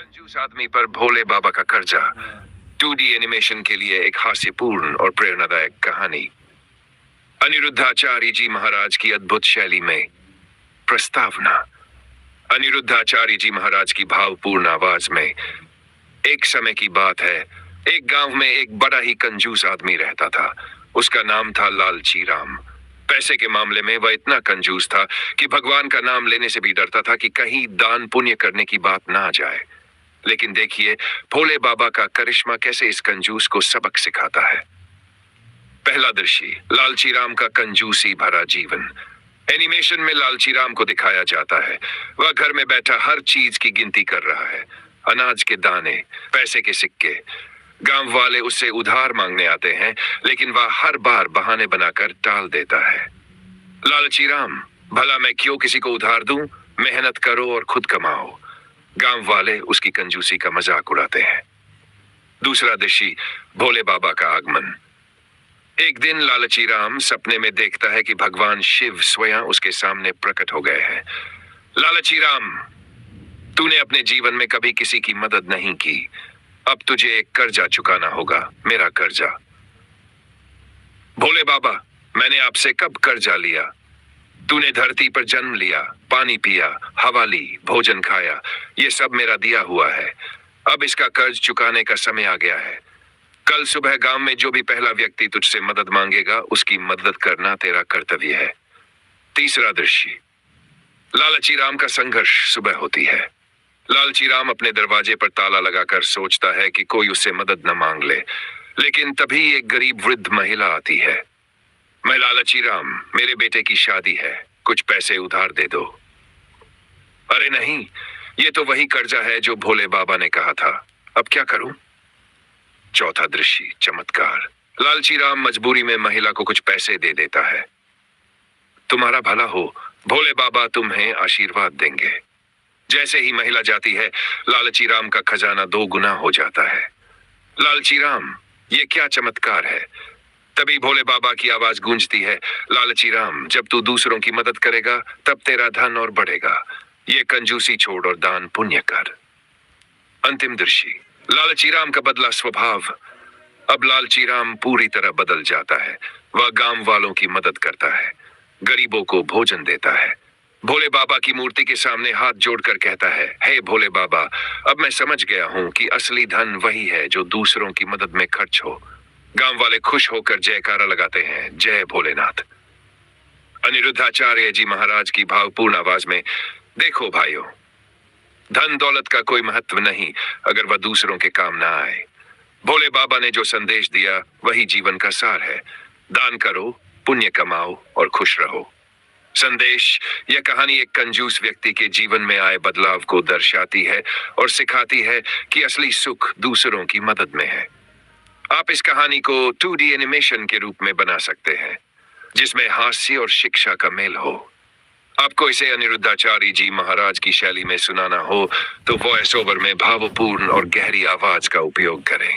कंजूस आदमी पर भोले बाबा का कर्जा। 2D एनिमेशन के लिए एक हास्यपूर्ण और प्रेरणादायक कहानी। अनिरुद्धाचार्य जी महाराज की अद्भुत शैली में प्रस्तावना। अनिरुद्धाचार्य जी महाराज की भावपूर्ण आवाज में। एक समय की बात है, एक गांव में एक बड़ा ही कंजूस आदमी रहता था। उसका नाम था लालची राम। पैसे के मामले में वह इतना कंजूस था कि भगवान का नाम लेने से भी डरता था कि कहीं दान पुण्य करने की बात ना आ जाए। लेकिन देखिए, भोले बाबा का करिश्मा कैसे इस कंजूस को सबक सिखाता है। पहला दृश्य, लालची राम का कंजूसी भरा जीवन। एनिमेशन में लालची राम को दिखाया जाता है। वह घर में बैठा हर चीज की गिनती कर रहा है। अनाज के दाने, पैसे के सिक्के। गांव वाले उससे उधार मांगने आते हैं, लेकिन वह हर बार बहाने बनाकर टाल देता है। लालची राम, भला मैं क्यों किसी को उधार दूं? मेहनत करो और खुद कमाओ। गांव वाले उसकी कंजूसी का मजाक उड़ाते हैं। दूसरा दृश्य, भोले बाबा का आगमन। एक दिन लालची राम सपने में देखता है कि भगवान शिव स्वयं उसके सामने प्रकट हो गए हैं। लालची राम, तूने अपने जीवन में कभी किसी की मदद नहीं की। अब तुझे एक कर्जा चुकाना होगा, मेरा कर्जा। भोले बाबा, मैंने आपसे कब कर्जा लिया? तूने धरती पर जन्म लिया, पानी पिया, हवा ली, भोजन खाया, ये सब मेरा दिया हुआ है। अब इसका कर्ज चुकाने का समय आ गया है। कल सुबह गांव में जो भी पहला व्यक्ति तुझसे मदद मांगेगा, उसकी मदद करना तेरा कर्तव्य है। तीसरा दृश्य, लालची राम का संघर्ष। सुबह होती है। लालची राम अपने दरवाजे पर ताला लगाकर सोचता है कि कोई उससे मदद न मांग ले, लेकिन तभी एक गरीब वृद्ध महिला आती है। मैं लालची राम, मेरे बेटे की शादी है, कुछ पैसे उधार दे दो। अरे नहीं, ये तो वही कर्जा है जो भोले बाबा ने कहा था। अब क्या करूं? चौथा दृश्य, चमत्कार। लालची राम मजबूरी में महिला को कुछ पैसे दे देता है। तुम्हारा भला हो, भोले बाबा तुम्हें आशीर्वाद देंगे। जैसे ही महिला जाती है, लालची राम का खजाना 2 गुना हो जाता है। लालची राम, ये क्या चमत्कार है? तभी भोले बाबा की आवाज गूंजती है, लालची राम, जब तू दूसरों की मदद करेगा, तब तेरा धन और बढ़ेगा। ये कंजूसी छोड़ और दान पुण्य कर। अंतिम दृश्य, लालची राम का बदला स्वभाव। अब लालची राम पूरी तरह बदल जाता है। वह गांव वालों की मदद करता है, गरीबों को भोजन देता है। भोले बाबा की मूर्ति के सामने हाथ जोड़कर कहता है, हे भोले बाबा, अब मैं समझ गया हूं कि असली धन वही है जो दूसरों की मदद में खर्च हो। गांव वाले खुश होकर जयकारा लगाते हैं, जय भोलेनाथ। अनिरुद्धाचार्य जी महाराज की भावपूर्ण आवाज में, देखो भाइयों, धन दौलत का कोई महत्व नहीं अगर वह दूसरों के काम ना आए। भोले बाबा ने जो संदेश दिया वही जीवन का सार है। दान करो, पुण्य कमाओ और खुश रहो। संदेश, यह कहानी एक कंजूस व्यक्ति के जीवन में आए बदलाव को दर्शाती है और सिखाती है कि असली सुख दूसरों की मदद में है। आप इस कहानी को 2D एनिमेशन के रूप में बना सकते हैं, जिसमें हास्य और शिक्षा का मेल हो। आपको इसे अनिरुद्धाचार्य जी महाराज की शैली में सुनाना हो तो वॉइस ओवर में भावपूर्ण और गहरी आवाज का उपयोग करें।